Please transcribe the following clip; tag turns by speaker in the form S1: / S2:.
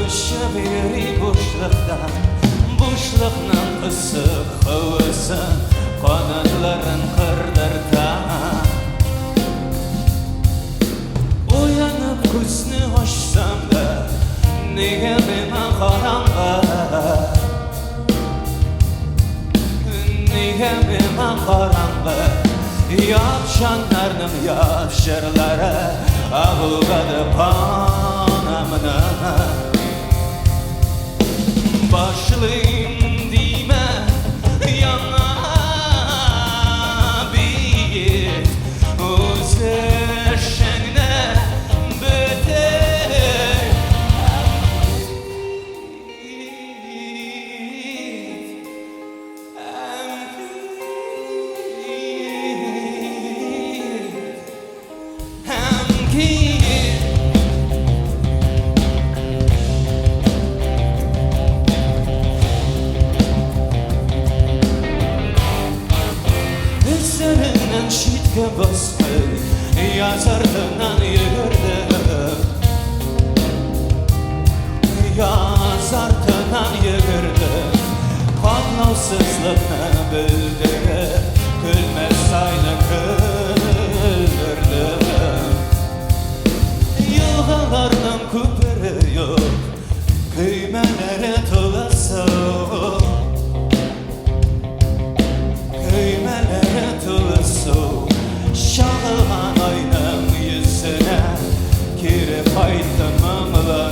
S1: Şeberi boşluktan, boşluktan ısık havası kanatların kırdırtan. Uyanıp gözünü açsam da neye bana karanlık, neye bana karanlık. Yapşanlarının yapşırları ağladı panamına. Başlayayım dime yana bir özleşene beter. Üzerinden şitke bastı, yazardından yürürdüm. Yazardından yürürdüm. Kanlavsızlığını bildirir, gülmez aynı güldürdüm. Yılgalarının küpürü yok, kıymelere tulası. Kıymelere tulası, şahılan aynın yüzüne girip aydım mımla.